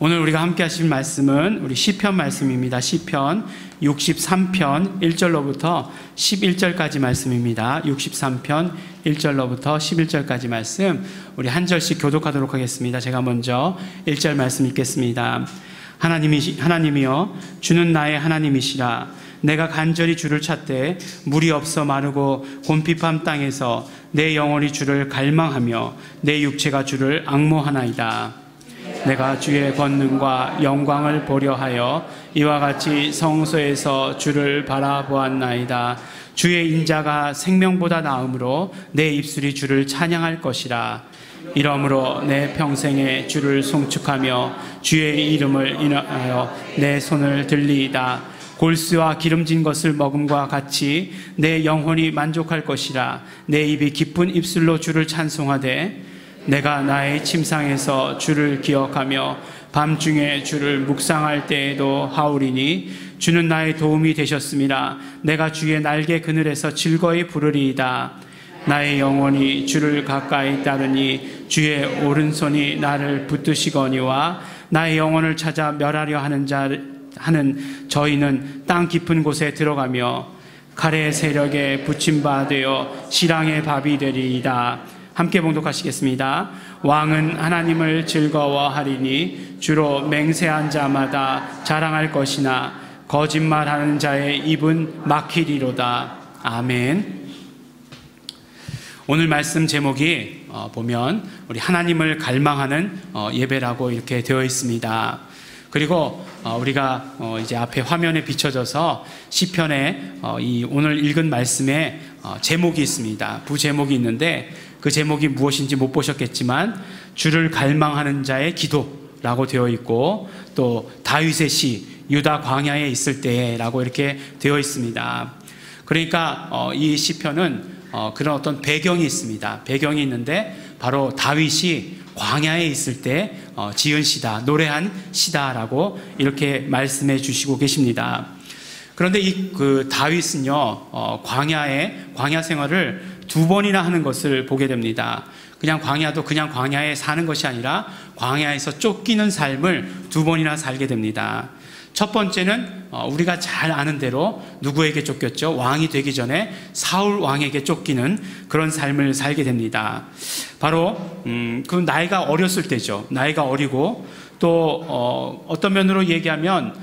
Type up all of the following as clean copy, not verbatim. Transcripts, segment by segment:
오늘 우리가 함께 하실 말씀은 우리 시편 말씀입니다. 시편 63편 1절로부터 11절까지 말씀입니다. 63편 1절로부터 11절까지 말씀 우리 한 절씩 교독하도록 하겠습니다. 제가 먼저 1절 말씀 읽겠습니다. 하나님이여 주는 나의 하나님이시라. 내가 간절히 주를 찾되 물이 없어 마르고 곤핍한 땅에서 내 영혼이 주를 갈망하며 내 육체가 주를 앙모하나이다. 내가 주의 권능과 영광을 보려 하여 이와 같이 성소에서 주를 바라보았나이다. 주의 인자가 생명보다 나음으로 내 입술이 주를 찬양할 것이라. 이러므로 내 평생에 주를 송축하며 주의 이름을 인하여 내 손을 들리이다. 골수와 기름진 것을 먹음과 같이 내 영혼이 만족할 것이라. 내 입이 기쁜 입술로 주를 찬송하되 내가 나의 침상에서 주를 기억하며 밤중에 주를 묵상할 때에도 하오리니 주는 나의 도움이 되셨음이라. 내가 주의 날개 그늘에서 즐거이 부르리이다. 나의 영혼이 주를 가까이 따르니 주의 오른손이 나를 붙드시거니와 나의 영혼을 찾아 멸하려 하는 저희는 땅 깊은 곳에 들어가며 칼의 세력에 붙임바 되어 실랑의 밥이 되리이다. 함께 봉독하시겠습니다. 왕은 하나님을 즐거워하리니 주로 맹세한 자마다 자랑할 것이나 거짓말하는 자의 입은 막히리로다. 아멘. 오늘 말씀 제목이 보면 우리 하나님을 갈망하는 예배라고 이렇게 되어 있습니다. 그리고 우리가 이제 앞에 화면에 비춰져서 시편에 이 오늘 읽은 말씀에 제목이 있습니다. 부제목이 있는데 그 제목이 무엇인지 못 보셨겠지만 주를 갈망하는 자의 기도라고 되어 있고 또 다윗의 시 유다 광야에 있을 때라고 이렇게 되어 있습니다. 그러니까 이 시편은 그런 어떤 배경이 있습니다. 배경이 있는데 바로 다윗이 광야에 있을 때 지은 시다, 노래한 시다라고 이렇게 말씀해 주시고 계십니다. 그런데 그 다윗은요 광야 생활을 2번이나 하는 것을 보게 됩니다. 그냥 광야에 사는 것이 아니라 광야에서 쫓기는 삶을 2번이나 살게 됩니다. 첫 번째는 우리가 잘 아는 대로 누구에게 쫓겼죠? 왕이 되기 전에 사울 왕에게 쫓기는 그런 삶을 살게 됩니다. 바로 그 나이가 어렸을 때죠. 나이가 어리고 또 어떤 면으로 얘기하면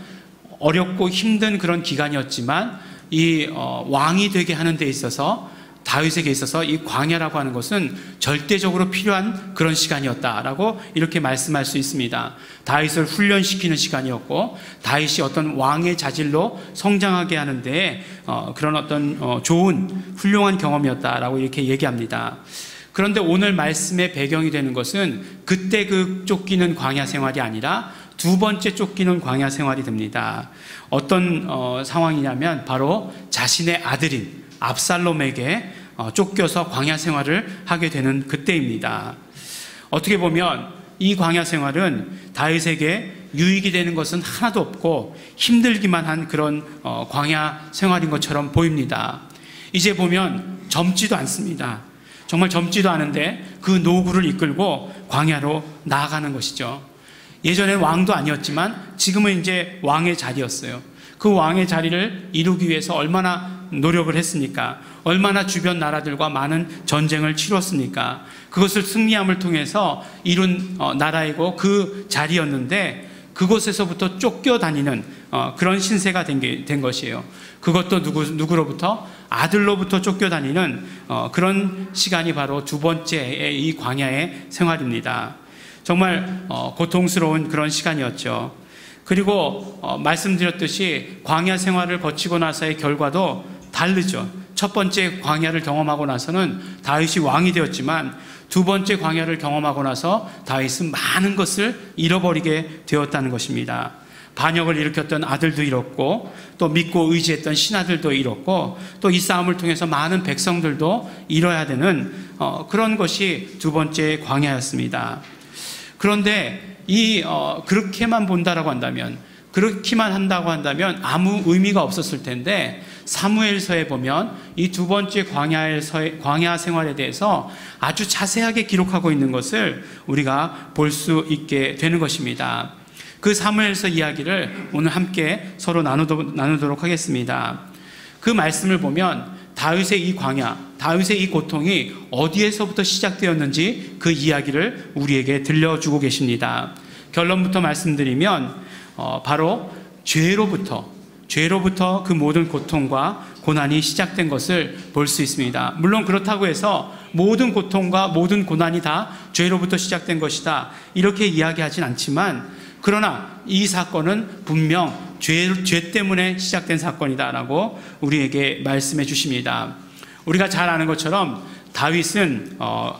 어렵고 힘든 그런 기간이었지만 이 왕이 되게 하는 데 있어서 다윗에게 있어서 이 광야라고 하는 것은 절대적으로 필요한 그런 시간이었다라고 이렇게 말씀할 수 있습니다. 다윗을 훈련시키는 시간이었고 다윗이 어떤 왕의 자질로 성장하게 하는데 그런 어떤 좋은 훌륭한 경험이었다라고 이렇게 얘기합니다. 그런데 오늘 말씀의 배경이 되는 것은 그때 그 쫓기는 광야 생활이 아니라 2번째 쫓기는 광야 생활이 됩니다. 어떤 상황이냐면 바로 자신의 아들인 압살롬에게 쫓겨서 광야 생활을 하게 되는 그때입니다. 어떻게 보면 이 광야 생활은 다윗에게 유익이 되는 것은 하나도 없고 힘들기만 한 그런 광야 생활인 것처럼 보입니다. 이제 보면 젊지도 않습니다. 정말 젊지도 않은데 그 노구를 이끌고 광야로 나아가는 것이죠. 예전에 왕도 아니었지만 지금은 이제 왕의 자리였어요. 그 왕의 자리를 이루기 위해서 얼마나 노력을 했습니까? 얼마나 주변 나라들과 많은 전쟁을 치렀습니까? 그것을 승리함을 통해서 이룬 나라이고 그 자리였는데 그곳에서부터 쫓겨다니는 그런 신세가 된 것이에요. 그것도 누구로부터? 아들로부터 쫓겨다니는 그런 시간이 바로 2번째의 이 광야의 생활입니다. 정말 고통스러운 그런 시간이었죠. 그리고 말씀드렸듯이 광야 생활을 거치고 나서의 결과도 다르죠. 첫 번째 광야를 경험하고 나서는 다윗이 왕이 되었지만 2번째 광야를 경험하고 나서 다윗은 많은 것을 잃어버리게 되었다는 것입니다. 반역을 일으켰던 아들도 잃었고 또 믿고 의지했던 신하들도 잃었고 또 이 싸움을 통해서 많은 백성들도 잃어야 되는 그런 것이 2번째 광야였습니다. 그런데 그렇게만 본다라고 한다면, 그렇게만 한다고 한다면 아무 의미가 없었을 텐데 사무엘서에 보면 이 2번째 광야 생활에 대해서 아주 자세하게 기록하고 있는 것을 우리가 볼 수 있게 되는 것입니다. 그 사무엘서 이야기를 오늘 함께 서로 나누도록 하겠습니다. 그 말씀을 보면 다윗의 이 광야, 다윗의 이 고통이 어디에서부터 시작되었는지 그 이야기를 우리에게 들려주고 계십니다. 결론부터 말씀드리면 바로 죄로부터 그 모든 고통과 고난이 시작된 것을 볼 수 있습니다. 물론 그렇다고 해서 모든 고통과 모든 고난이 다 죄로부터 시작된 것이다, 이렇게 이야기하진 않지만, 그러나 이 사건은 분명 죄 때문에 시작된 사건이다라고 우리에게 말씀해 주십니다. 우리가 잘 아는 것처럼 다윗은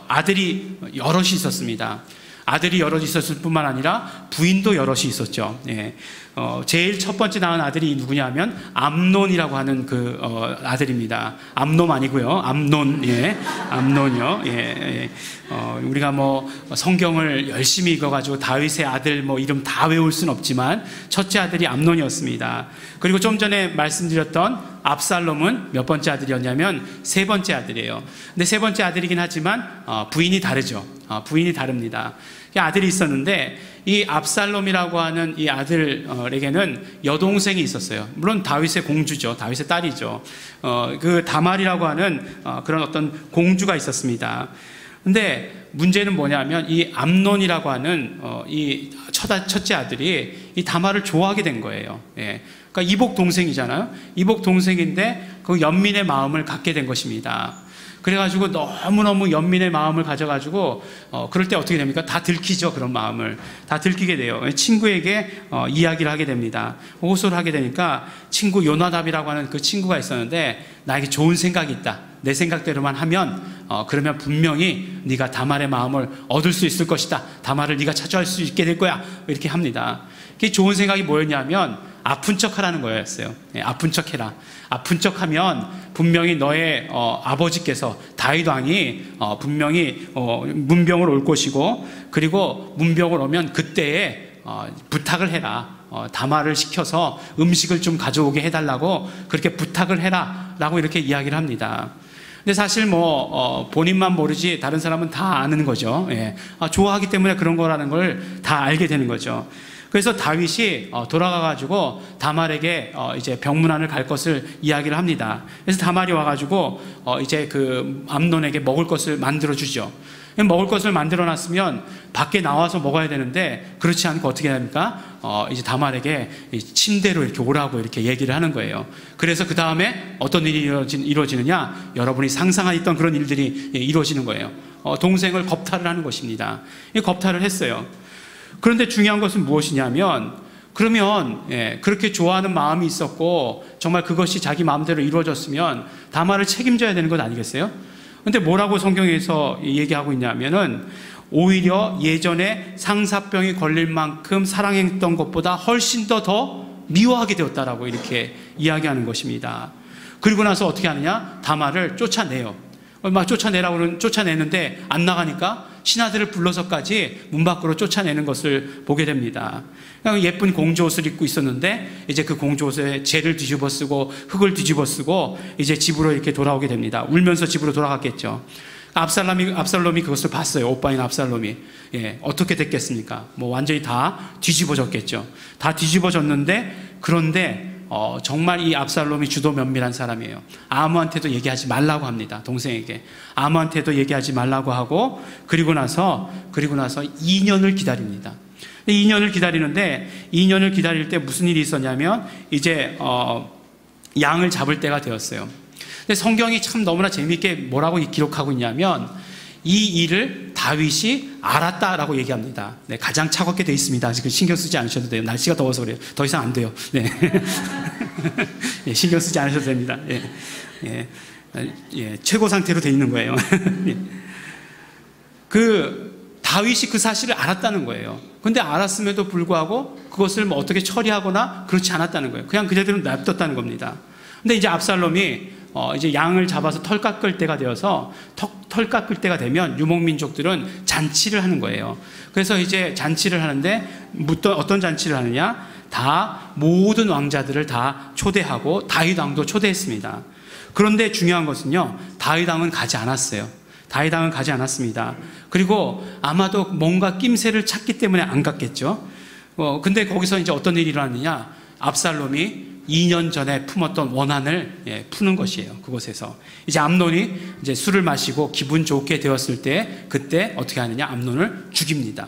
아들이 여럿이 있었습니다. 아들이 여럿이 있었을 뿐만 아니라 부인도 여럿이 있었죠. 예. 제일 첫 번째 낳은 아들이 누구냐면 암논이라고 하는 그 아들입니다. 암놈 아니고요. 암논, 예, 암논이요. 예, 예. 우리가 뭐 성경을 열심히 읽어가지고 다윗의 아들 뭐 이름 다 외울 순 없지만 첫째 아들이 암논이었습니다. 그리고 좀 전에 말씀드렸던 압살롬은 몇 번째 아들이었냐면 세 번째 아들이에요. 근데 세 번째 아들이긴 하지만 부인이 다르죠. 부인이 다릅니다. 아들이 있었는데 이 압살롬이라고 하는 이 아들에게는 여동생이 있었어요. 물론 다윗의 공주죠. 다윗의 딸이죠. 그 다말이라고 하는 그런 어떤 공주가 있었습니다. 근데 문제는 뭐냐면 이 암논이라고 하는 이 첫째 아들이 이 다말을 좋아하게 된 거예요. 예. 그러니까 이복 동생이잖아요. 이복 동생인데 그 연민의 마음을 갖게 된 것입니다. 그래가지고 너무너무 연민의 마음을 가져가지고 그럴 때 어떻게 됩니까? 다 들키죠. 그런 마음을 다 들키게 돼요. 친구에게 이야기를 하게 됩니다. 호소를 하게 되니까 친구 요나답이라고 하는 그 친구가 있었는데, 나에게 좋은 생각이 있다, 내 생각대로만 하면 그러면 분명히 네가 다말의 마음을 얻을 수 있을 것이다, 다말을 네가 차지할 수 있게 될 거야, 이렇게 합니다. 그게 좋은 생각이 뭐였냐면 아픈 척 하라는 거였어요. 예, 아픈 척 해라. 아픈 척 하면 분명히 너의 아버지께서 다윗 왕이 분명히 문병을 올 것이고, 그리고 문병을 오면 그때에 부탁을 해라. 다말을 시켜서 음식을 좀 가져오게 해달라고 그렇게 부탁을 해라 라고 이렇게 이야기를 합니다. 근데 사실 본인만 모르지 다른 사람은 다 아는 거죠. 예. 좋아하기 때문에 그런 거라는 걸 다 알게 되는 거죠. 그래서 다윗이 돌아가가지고 다말에게 이제 병문안을 갈 것을 이야기를 합니다. 그래서 다말이 와가지고 이제 그 암논에게 먹을 것을 만들어 주죠. 먹을 것을 만들어 놨으면 밖에 나와서 먹어야 되는데, 그렇지 않고 어떻게 합니까? 이제 다말에게 침대로 이렇게 오라고 이렇게 얘기를 하는 거예요. 그래서 그 다음에 어떤 일이 이루어지느냐? 여러분이 상상했던 그런 일들이 이루어지는 거예요. 동생을 겁탈을 하는 것입니다. 겁탈을 했어요. 그런데 중요한 것은 무엇이냐면, 그러면 그렇게 좋아하는 마음이 있었고 정말 그것이 자기 마음대로 이루어졌으면 다말을 책임져야 되는 것 아니겠어요? 근데 뭐라고 성경에서 얘기하고 있냐면은, 오히려 예전에 상사병이 걸릴 만큼 사랑했던 것보다 훨씬 더 미워하게 되었다라고 이렇게 이야기하는 것입니다. 그리고 나서 어떻게 하느냐? 다말을 쫓아내요. 막 쫓아내는데 안 나가니까 신하들을 불러서까지 문 밖으로 쫓아내는 것을 보게 됩니다. 예쁜 공주 옷을 입고 있었는데 이제 그 공주 옷에 재를 뒤집어 쓰고 흙을 뒤집어 쓰고 이제 집으로 이렇게 돌아오게 됩니다. 울면서 집으로 돌아갔겠죠. 압살롬이 그것을 봤어요. 오빠인 압살롬이. 예, 어떻게 됐겠습니까? 완전히 다 뒤집어졌겠죠. 다 뒤집어졌는데, 그런데 정말 이 압살롬이 주도 면밀한 사람이에요. 아무한테도 얘기하지 말라고 합니다. 동생에게 아무한테도 얘기하지 말라고 하고, 그리고 나서 2년을 기다립니다. 2년을 기다리는데, 2년을 기다릴 때 무슨 일이 있었냐면 이제 양을 잡을 때가 되었어요. 근데 성경이 참 너무나 재미있게 뭐라고 기록하고 있냐면, 이 일을 다윗이 알았다라고 얘기합니다. 네, 가장 차갑게 되어 있습니다. 지금 신경 쓰지 않으셔도 돼요. 날씨가 더워서 그래요. 더 이상 안 돼요. 네. 예, 신경 쓰지 않으셔도 됩니다. 예, 최고 상태로 되어 있는 거예요. 다윗이 그 사실을 알았다는 거예요. 근데 알았음에도 불구하고 그것을 어떻게 처리하거나 그렇지 않았다는 거예요. 그냥 그대로 놔뒀다는 겁니다. 근데 이제 압살롬이 이제 양을 잡아서 털 깎을 때가 되어서 털 깎을 때가 되면 유목민족들은 잔치를 하는 거예요. 그래서 이제 잔치를 하는데 어떤 잔치를 하느냐? 다 모든 왕자들을 다 초대하고 다윗 왕도 초대했습니다. 그런데 중요한 것은요, 다윗 왕은 가지 않았어요. 다윗 왕은 가지 않았습니다. 그리고 아마도 뭔가 낌새를 찾기 때문에 안 갔겠죠. 근데 거기서 이제 어떤 일이 일어났느냐? 압살롬이 2년 전에 품었던 원한을 푸는 것이에요. 그곳에서 이제 암논이 이제 술을 마시고 기분 좋게 되었을 때 그때 어떻게 하느냐? 암논을 죽입니다.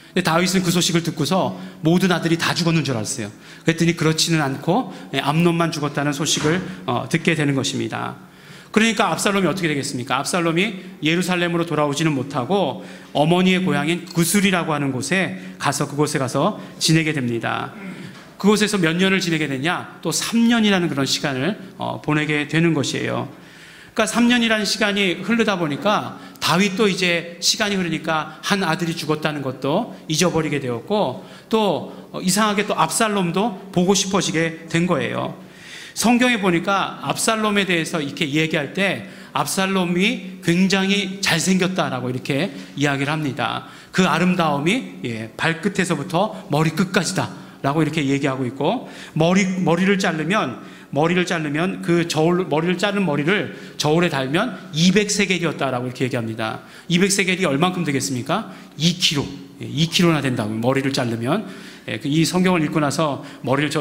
근데 다윗은 그 소식을 듣고서 모든 아들이 다 죽었는 줄 알았어요. 그랬더니 그렇지는 않고 암논만 죽었다는 소식을 듣게 되는 것입니다. 그러니까 압살롬이 어떻게 되겠습니까? 압살롬이 예루살렘으로 돌아오지는 못하고 어머니의 고향인 구술이라고 하는 곳에 가서 그곳에 가서 지내게 됩니다. 그곳에서 몇 년을 지내게 되냐? 또 3년이라는 그런 시간을 보내게 되는 것이에요. 그러니까 3년이라는 시간이 흐르다 보니까 다윗도 이제 시간이 흐르니까 한 아들이 죽었다는 것도 잊어버리게 되었고 또 이상하게 또 압살롬도 보고 싶어지게 된 거예요. 성경에 보니까 압살롬에 대해서 이렇게 얘기할 때 압살롬이 굉장히 잘생겼다라고 이렇게 이야기를 합니다. 그 아름다움이 발끝에서부터 머리끝까지다 라고 이렇게 얘기하고 있고 머리를 자르면 그 머리를 자른 머리를 저울에 달면 200세겔이었다라고 이렇게 얘기합니다. 200세겔이 얼만큼 되겠습니까? 2kg나 된다고 머리를 자르면. 이 성경을 읽고 나서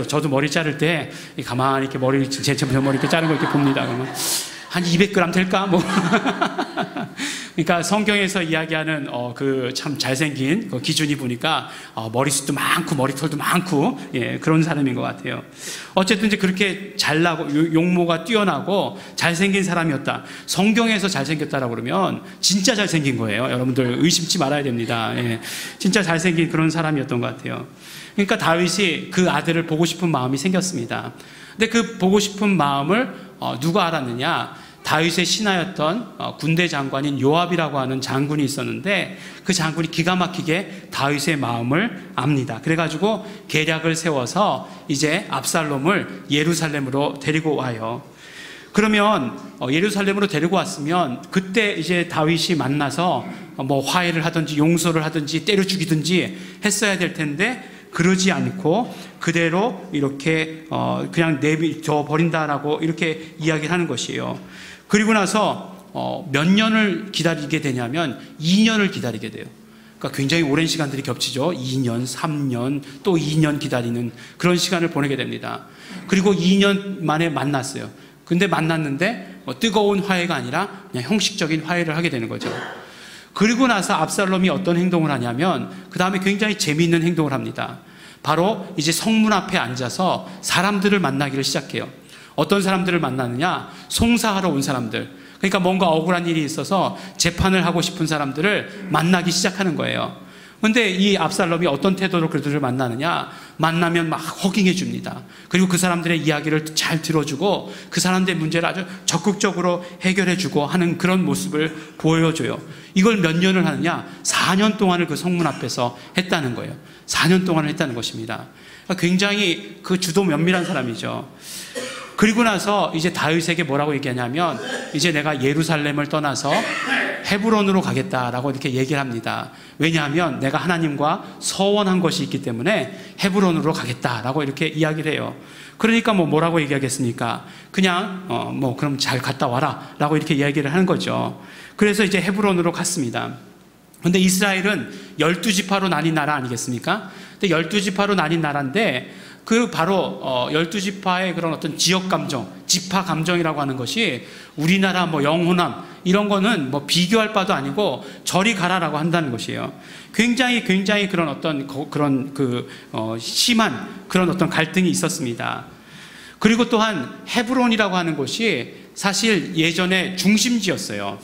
저도 머리 자를 때 가만히 이렇게 제 머리 이렇게 자른 거 이렇게 봅니다. 그러면 한 200g 될까? 그러니까 성경에서 이야기하는 그 참 잘생긴 그 기준이 보니까 머리숱도 많고 머리털도 많고 그런 사람인 것 같아요. 어쨌든 이제 그렇게 잘나고 용모가 뛰어나고 잘생긴 사람이었다. 성경에서 잘생겼다라고 그러면 진짜 잘생긴 거예요. 여러분들 의심치 말아야 됩니다. 진짜 잘생긴 그런 사람이었던 것 같아요. 그러니까 다윗이 그 아들을 보고 싶은 마음이 생겼습니다. 근데 그 보고 싶은 마음을 누가 알았느냐? 다윗의 신하였던 군대 장관인 요압이라고 하는 장군이 있었는데 그 장군이 기가 막히게 다윗의 마음을 압니다. 그래가지고 계략을 세워서 이제 압살롬을 예루살렘으로 데리고 와요. 그러면 예루살렘으로 데리고 왔으면 그때 이제 다윗이 만나서 뭐 화해를 하든지 용서를 하든지 때려 죽이든지 했어야 될 텐데 그러지 않고 그대로 이렇게 그냥 내버려 버린다라고 이렇게 이야기를 하는 것이에요. 그리고 나서 몇 년을 기다리게 되냐면 2년을 기다리게 돼요. 그러니까 굉장히 오랜 시간들이 겹치죠. 2년, 3년, 또 2년 기다리는 그런 시간을 보내게 됩니다. 그리고 2년 만에 만났어요. 근데 만났는데 뜨거운 화해가 아니라 그냥 형식적인 화해를 하게 되는 거죠. 그리고 나서 압살롬이 어떤 행동을 하냐면 그 다음에 굉장히 재미있는 행동을 합니다. 바로 이제 성문 앞에 앉아서 사람들을 만나기를 시작해요. 어떤 사람들을 만나느냐? 송사하러 온 사람들. 그러니까 뭔가 억울한 일이 있어서 재판을 하고 싶은 사람들을 만나기 시작하는 거예요. 그런데 이 압살롬이 어떤 태도로 그들을 만나느냐? 만나면 막 허깅해 줍니다. 그리고 그 사람들의 이야기를 잘 들어주고 그 사람들의 문제를 아주 적극적으로 해결해 주고 하는 그런 모습을 보여줘요. 이걸 몇 년을 하느냐? 4년 동안을 그 성문 앞에서 했다는 거예요. 4년 동안을 했다는 것입니다. 굉장히 그 주도 면밀한 사람이죠. 그리고 나서 이제 다윗에게 뭐라고 얘기하냐면 이제 내가 예루살렘을 떠나서 헤브론으로 가겠다라고 이렇게 얘기를 합니다. 왜냐하면 내가 하나님과 서원한 것이 있기 때문에 헤브론으로 가겠다라고 이렇게 이야기를 해요. 그러니까 뭐라고 얘기하겠습니까? 그냥 그럼 잘 갔다 와라 라고 이렇게 이야기를 하는 거죠. 그래서 이제 헤브론으로 갔습니다. 근데 이스라엘은 12지파로 나뉜 나라 아니겠습니까? 근데 12지파로 나뉜 나라인데 그 바로 12지파의 그런 어떤 지역 감정, 지파 감정이라고 하는 것이 우리나라 영호남 이런 거는 비교할 바도 아니고 저리 가라라고 한다는 것이에요. 굉장히 그런 어떤 심한 그런 어떤 갈등이 있었습니다. 그리고 또한 헤브론이라고 하는 곳이 사실 예전에 중심지였어요.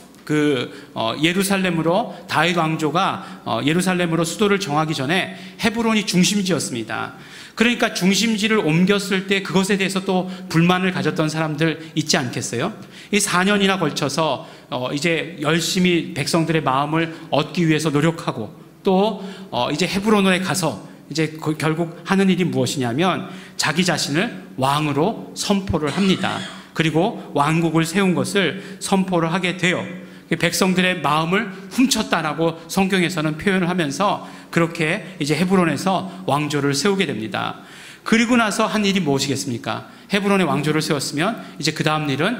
예루살렘으로 다윗 왕조가 예루살렘으로 수도를 정하기 전에 헤브론이 중심지였습니다. 그러니까 중심지를 옮겼을 때 그것에 대해서 또 불만을 가졌던 사람들 있지 않겠어요? 이 4년이나 걸쳐서 이제 열심히 백성들의 마음을 얻기 위해서 노력하고 또 이제 헤브론에 가서 이제 결국 하는 일이 무엇이냐면 자기 자신을 왕으로 선포를 합니다. 그리고 왕국을 세운 것을 선포를 하게 돼요. 백성들의 마음을 훔쳤다라고 성경에서는 표현을 하면서 그렇게 이제 헤브론에서 왕조를 세우게 됩니다. 그리고 나서 한 일이 무엇이겠습니까? 헤브론에 왕조를 세웠으면 이제 그 다음 일은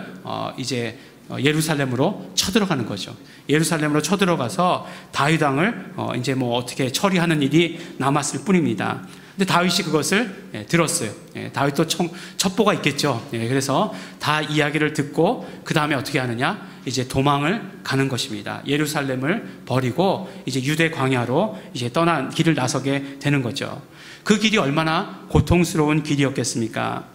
이제 예루살렘으로 쳐들어가는 거죠. 예루살렘으로 쳐들어가서 다윗 왕을 이제 어떻게 처리하는 일이 남았을 뿐입니다. 근데 다윗이 그것을 들었어요. 다윗도 첩보가 있겠죠. 그래서 다 이야기를 듣고 그 다음에 어떻게 하느냐? 이제 도망을 가는 것입니다. 예루살렘을 버리고 이제 유대 광야로 이제 떠난 길을 나서게 되는 거죠. 그 길이 얼마나 고통스러운 길이었겠습니까?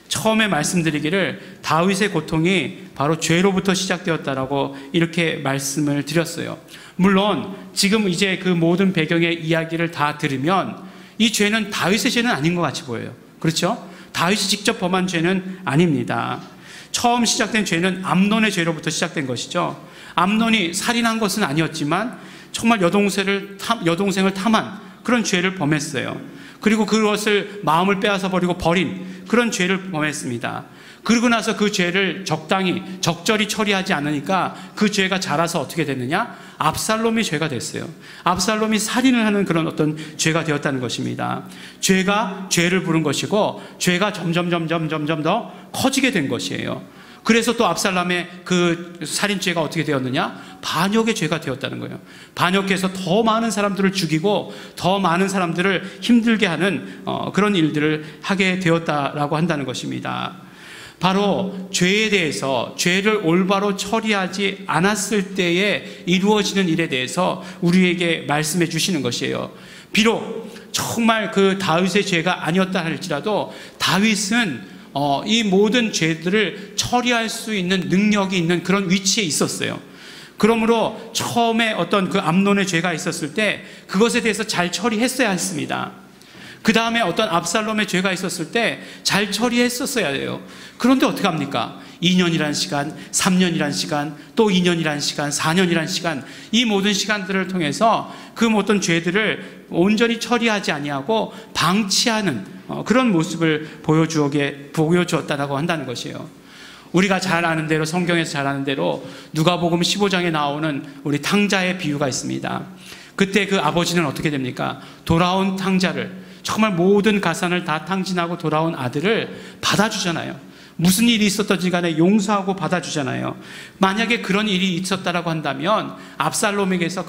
처음에 말씀드리기를 다윗의 고통이 바로 죄로부터 시작되었다라고 이렇게 말씀을 드렸어요. 물론 지금 이제 그 모든 배경의 이야기를 다 들으면 이 죄는 다윗의 죄는 아닌 것 같이 보여요. 그렇죠? 다윗이 직접 범한 죄는 아닙니다. 처음 시작된 죄는 암논의 죄로부터 시작된 것이죠. 암논이 살인한 것은 아니었지만 정말 여동생을 탐한 그런 죄를 범했어요. 그리고 그것을 마음을 빼앗아 버리고 버린 그런 죄를 범했습니다. 그러고 나서 그 죄를 적절히 처리하지 않으니까 그 죄가 자라서 어떻게 됐느냐? 압살롬의 죄가 됐어요. 압살롬이 살인을 하는 그런 어떤 죄가 되었다는 것입니다. 죄가 죄를 부른 것이고 죄가 점점 더 커지게 된 것이에요. 그래서 또 압살롬의 그 살인죄가 어떻게 되었느냐? 반역의 죄가 되었다는 거예요. 반역해서 더 많은 사람들을 죽이고 더 많은 사람들을 힘들게 하는 그런 일들을 하게 되었다라고 한다는 것입니다. 바로 죄에 대해서 죄를 올바로 처리하지 않았을 때에 이루어지는 일에 대해서 우리에게 말씀해 주시는 것이에요. 비록 정말 그 다윗의 죄가 아니었다 할지라도 다윗은 이 모든 죄들을 처리할 수 있는 능력이 있는 그런 위치에 있었어요. 그러므로 처음에 어떤 그 암논의 죄가 있었을 때 그것에 대해서 잘 처리했어야 했습니다. 그 다음에 어떤 압살롬의 죄가 있었을 때 잘 처리했었어야 해요. 그런데 어떻게 합니까? 2년이란 시간, 3년이란 시간, 또 2년이란 시간, 4년이란 시간, 이 모든 시간들을 통해서 그 어떤 죄들을 온전히 처리하지 아니하고 방치하는 그런 모습을 보여주었다라고 한다는 것이에요. 우리가 잘 아는 대로, 성경에서 잘 아는 대로 누가복음 15장에 나오는 우리 탕자의 비유가 있습니다. 그때 그 아버지는 어떻게 됩니까? 돌아온 탕자를, 정말 모든 가산을 다 탕진하고 돌아온 아들을 받아주잖아요. 무슨 일이 있었든지 간에 용서하고 받아주잖아요. 만약에 그런 일이 있었다라고 한다면 압살롬에게서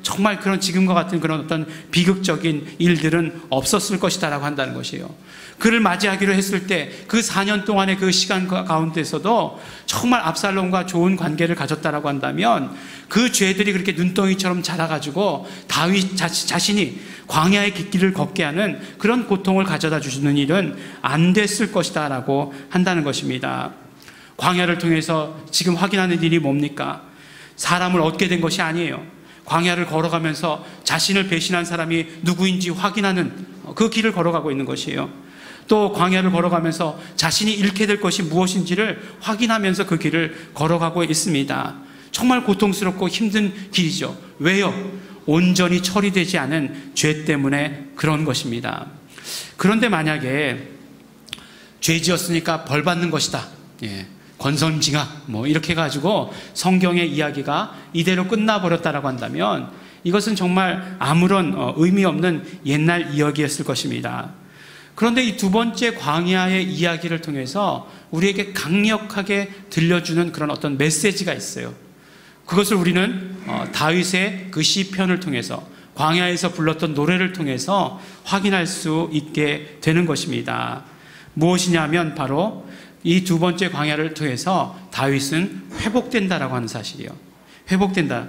정말 그런 지금과 같은 그런 어떤 비극적인 일들은 없었을 것이다라고 한다는 것이에요. 그를 맞이하기로 했을 때 그 4년 동안의 그 시간 가운데서도 정말 압살롬과 좋은 관계를 가졌다라고 한다면 그 죄들이 그렇게 눈덩이처럼 자라가지고 다윗 자신이 광야의 깃길을 걷게 하는 그런 고통을 가져다 주시는 일은 안 됐을 것이다라고 한다는 것입니다. 광야를 통해서 지금 확인하는 일이 뭡니까? 사람을 얻게 된 것이 아니에요. 광야를 걸어가면서 자신을 배신한 사람이 누구인지 확인하는 그 길을 걸어가고 있는 것이에요. 또 광야를 걸어가면서 자신이 잃게 될 것이 무엇인지를 확인하면서 그 길을 걸어가고 있습니다. 정말 고통스럽고 힘든 길이죠. 왜요? 온전히 처리되지 않은 죄 때문에 그런 것입니다. 그런데 만약에 죄 지었으니까 벌 받는 것이다, 권선징악 이렇게 해가지고 성경의 이야기가 이대로 끝나버렸다라고 한다면 이것은 정말 아무런 의미 없는 옛날 이야기였을 것입니다. 그런데 이 두 번째 광야의 이야기를 통해서 우리에게 강력하게 들려주는 그런 어떤 메시지가 있어요. 그것을 우리는 다윗의 그 시편을 통해서, 광야에서 불렀던 노래를 통해서 확인할 수 있게 되는 것입니다. 무엇이냐면 바로 이 두 번째 광야를 통해서 다윗은 회복된다라고 하는 사실이에요. 회복된다.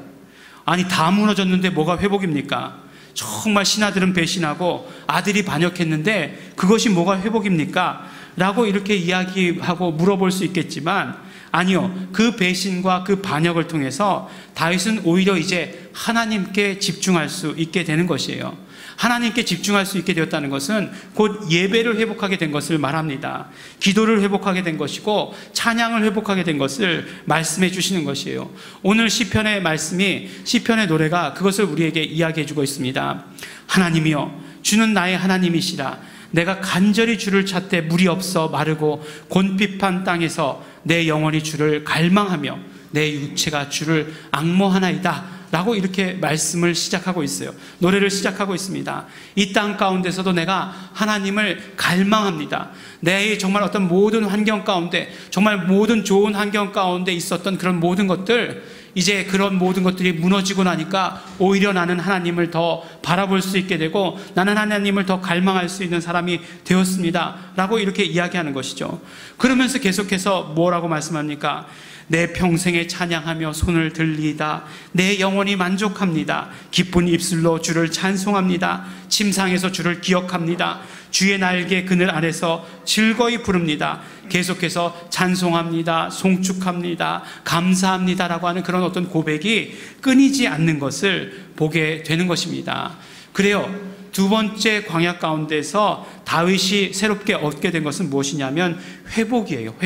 아니, 다 무너졌는데 뭐가 회복입니까? 정말 신하들은 배신하고 아들이 반역했는데 그것이 뭐가 회복입니까? 라고 이렇게 이야기하고 물어볼 수 있겠지만 아니요. 그 배신과 그 반역을 통해서 다윗은 오히려 이제 하나님께 집중할 수 있게 되는 것이에요. 하나님께 집중할 수 있게 되었다는 것은 곧 예배를 회복하게 된 것을 말합니다. 기도를 회복하게 된 것이고 찬양을 회복하게 된 것을 말씀해 주시는 것이에요. 오늘 시편의 말씀이, 시편의 노래가 그것을 우리에게 이야기해 주고 있습니다. 하나님이여, 주는 나의 하나님이시라. 내가 간절히 주를 찾되 물이 없어 마르고 곤핍한 땅에서 내 영혼이 주를 갈망하며 내 육체가 주를 앙모하나이다 라고 이렇게 말씀을 시작하고 있어요. 노래를 시작하고 있습니다. 이 땅 가운데서도 내가 하나님을 갈망합니다. 내 정말 어떤 모든 환경 가운데, 정말 모든 좋은 환경 가운데 있었던 그런 모든 것들, 이제 그런 모든 것들이 무너지고 나니까 오히려 나는 하나님을 더 바라볼 수 있게 되고 나는 하나님을 더 갈망할 수 있는 사람이 되었습니다 라고 이렇게 이야기하는 것이죠. 그러면서 계속해서 뭐라고 말씀합니까? 내 평생에 찬양하며 손을 들리다. 내 영혼이 만족합니다. 기쁜 입술로 주를 찬송합니다. 침상에서 주를 기억합니다. 주의 날개 그늘 아래서 즐거이 부릅니다. 계속해서 찬송합니다. 송축합니다. 감사합니다라고 하는 그런 어떤 고백이 끊이지 않는 것을 보게 되는 것입니다. 그래요. 두 번째 광야 가운데서 다윗이 새롭게 얻게 된 것은 무엇이냐면 회복이에요.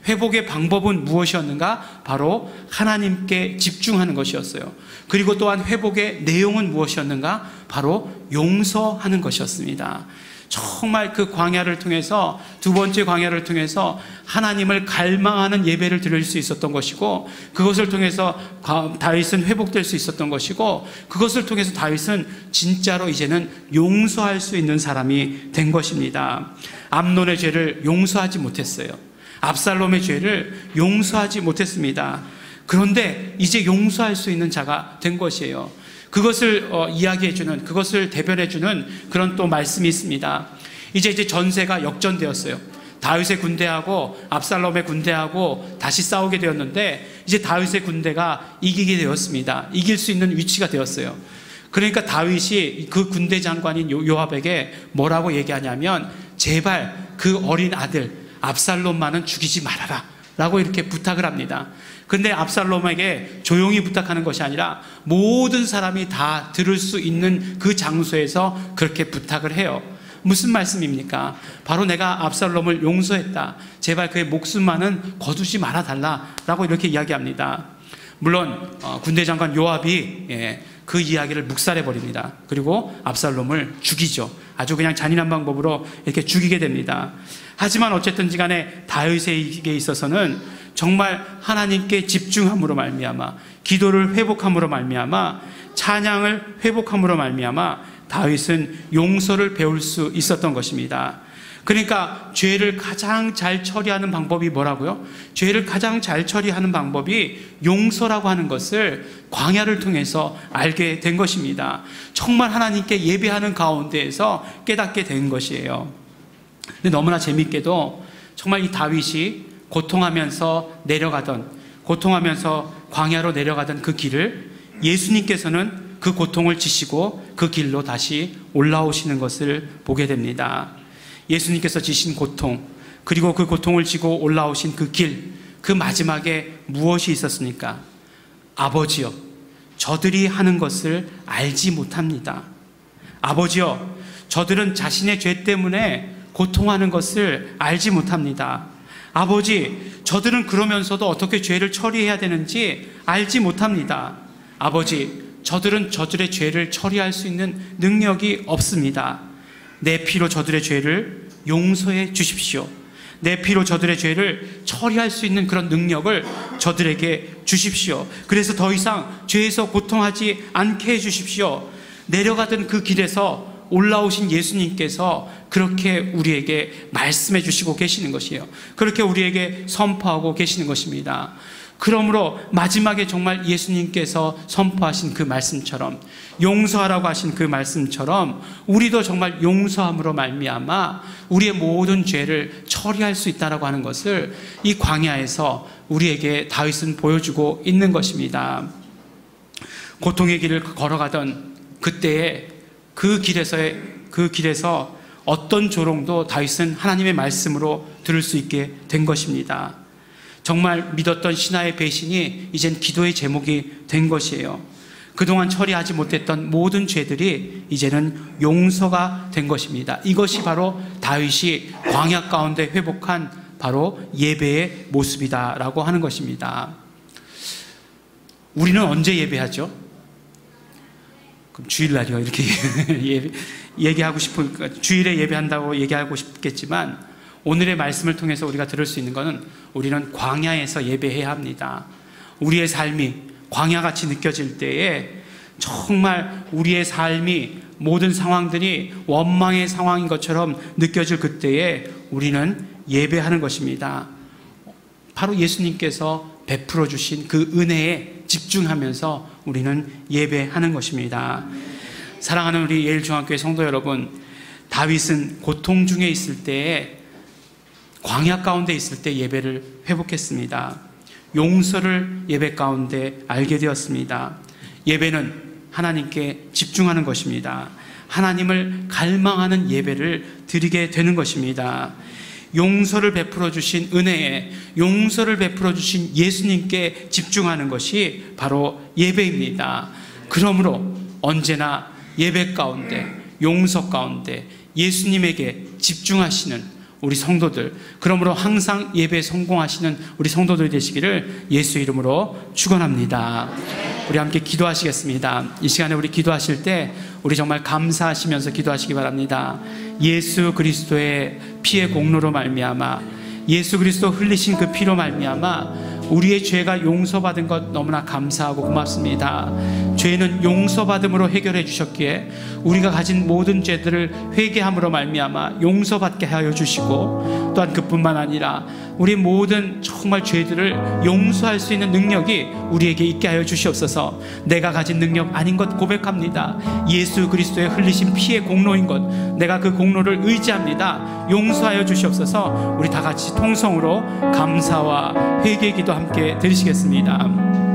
회복의 방법은 무엇이었는가? 바로 하나님께 집중하는 것이었어요. 그리고 또한 회복의 내용은 무엇이었는가? 바로 용서하는 것이었습니다. 정말 그 광야를 통해서, 두 번째 광야를 통해서 하나님을 갈망하는 예배를 드릴 수 있었던 것이고, 그것을 통해서 다윗은 회복될 수 있었던 것이고, 그것을 통해서 다윗은 진짜로 이제는 용서할 수 있는 사람이 된 것입니다. 암논의 죄를 용서하지 못했어요. 압살롬의 죄를 용서하지 못했습니다. 그런데 이제 용서할 수 있는 자가 된 것이에요. 그것을 이야기해주는, 그것을 대변해주는 그런 또 말씀이 있습니다. 이제 전세가 역전되었어요. 다윗의 군대하고 압살롬의 군대하고 다시 싸우게 되었는데 이제 다윗의 군대가 이기게 되었습니다. 이길 수 있는 위치가 되었어요. 그러니까 다윗이 그 군대 장관인 요압에게 뭐라고 얘기하냐면 제발 그 어린 아들 압살롬만은 죽이지 말아라 라고 이렇게 부탁을 합니다. 근데 압살롬에게 조용히 부탁하는 것이 아니라 모든 사람이 다 들을 수 있는 그 장소에서 그렇게 부탁을 해요. 무슨 말씀입니까? 바로 내가 압살롬을 용서했다. 제발 그의 목숨만은 거두지 말아달라라고 이렇게 이야기합니다. 물론 군대 장관 요압이 그 이야기를 묵살해버립니다. 그리고 압살롬을 죽이죠. 아주 그냥 잔인한 방법으로 이렇게 죽이게 됩니다. 하지만 어쨌든지 간에 다윗에게 있어서는 정말 하나님께 집중함으로 말미암아, 기도를 회복함으로 말미암아, 찬양을 회복함으로 말미암아 다윗은 용서를 배울 수 있었던 것입니다. 그러니까 죄를 가장 잘 처리하는 방법이 뭐라고요? 죄를 가장 잘 처리하는 방법이 용서라고 하는 것을 광야를 통해서 알게 된 것입니다. 정말 하나님께 예배하는 가운데에서 깨닫게 된 것이에요. 근데 너무나 재밌게도 정말 이 다윗이 고통하면서 광야로 내려가던 그 길을 예수님께서는 그 고통을 지시고 그 길로 다시 올라오시는 것을 보게 됩니다. 예수님께서 지신 고통, 그리고 그 고통을 지고 올라오신 그 길, 그 마지막에 무엇이 있었습니까? 아버지여, 저들이 하는 것을 알지 못합니다. 아버지여, 저들은 자신의 죄 때문에 고통하는 것을 알지 못합니다. 아버지, 저들은 그러면서도 어떻게 죄를 처리해야 되는지 알지 못합니다. 아버지, 저들은 저들의 죄를 처리할 수 있는 능력이 없습니다. 내 피로 저들의 죄를 용서해 주십시오. 내 피로 저들의 죄를 처리할 수 있는 그런 능력을 저들에게 주십시오. 그래서 더 이상 죄에서 고통하지 않게 해주십시오. 내려가던 그 길에서 올라오신 예수님께서 그렇게 우리에게 말씀해 주시고 계시는 것이에요. 그렇게 우리에게 선포하고 계시는 것입니다. 그러므로 마지막에 정말 예수님께서 선포하신 그 말씀처럼, 용서하라고 하신 그 말씀처럼 우리도 정말 용서함으로 말미암아 우리의 모든 죄를 처리할 수 있다라고 하는 것을 이 광야에서 우리에게 다윗은 보여주고 있는 것입니다. 고통의 길을 걸어가던 그때에 그 길에서 어떤 조롱도 다윗은 하나님의 말씀으로 들을 수 있게 된 것입니다. 정말 믿었던 신하의 배신이 이젠 기도의 제목이 된 것이에요. 그동안 처리하지 못했던 모든 죄들이 이제는 용서가 된 것입니다. 이것이 바로 다윗이 광야 가운데 회복한 바로 예배의 모습이다라고 하는 것입니다. 우리는 언제 예배하죠? 그럼 주일날이요. 이렇게 얘기하고 싶으니까 주일에 예배한다고 얘기하고 싶겠지만 오늘의 말씀을 통해서 우리가 들을 수 있는 것은 우리는 광야에서 예배해야 합니다. 우리의 삶이 광야같이 느껴질 때에 정말 우리의 삶이 모든 상황들이 원망의 상황인 것처럼 느껴질 그때에 우리는 예배하는 것입니다. 바로 예수님께서 베풀어 주신 그 은혜에 집중하면서 우리는 예배하는 것입니다. 사랑하는 우리 예일중앙교회 성도 여러분, 다윗은 고통 중에 있을 때에, 광야 가운데 있을 때 예배를 회복했습니다. 용서를 예배 가운데 알게 되었습니다. 예배는 하나님께 집중하는 것입니다. 하나님을 갈망하는 예배를 드리게 되는 것입니다. 용서를 베풀어 주신 은혜에, 용서를 베풀어 주신 예수님께 집중하는 것이 바로 예배입니다. 그러므로 언제나 예배 가운데, 용서 가운데 예수님에게 집중하시는 우리 성도들, 그러므로 항상 예배에 성공하시는 우리 성도들이 되시기를 예수 이름으로 축원합니다. 우리 함께 기도하시겠습니다. 이 시간에 우리 기도하실 때 우리 정말 감사하시면서 기도하시기 바랍니다. 예수 그리스도의 피의 공로로 말미암아, 예수 그리스도 흘리신 그 피로 말미암아 우리의 죄가 용서받은 것 너무나 감사하고 고맙습니다. 죄는 용서받음으로 해결해 주셨기에 우리가 가진 모든 죄들을 회개함으로 말미암아 용서받게 하여 주시고, 또한 그뿐만 아니라 우리 모든 정말 죄들을 용서할 수 있는 능력이 우리에게 있게 하여 주시옵소서. 내가 가진 능력 아닌 것 고백합니다. 예수 그리스도의 흘리신 피의 공로인 것, 내가 그 공로를 의지합니다. 용서하여 주시옵소서. 우리 다 같이 통성으로 감사와 회개 기도 함께 드리시겠습니다.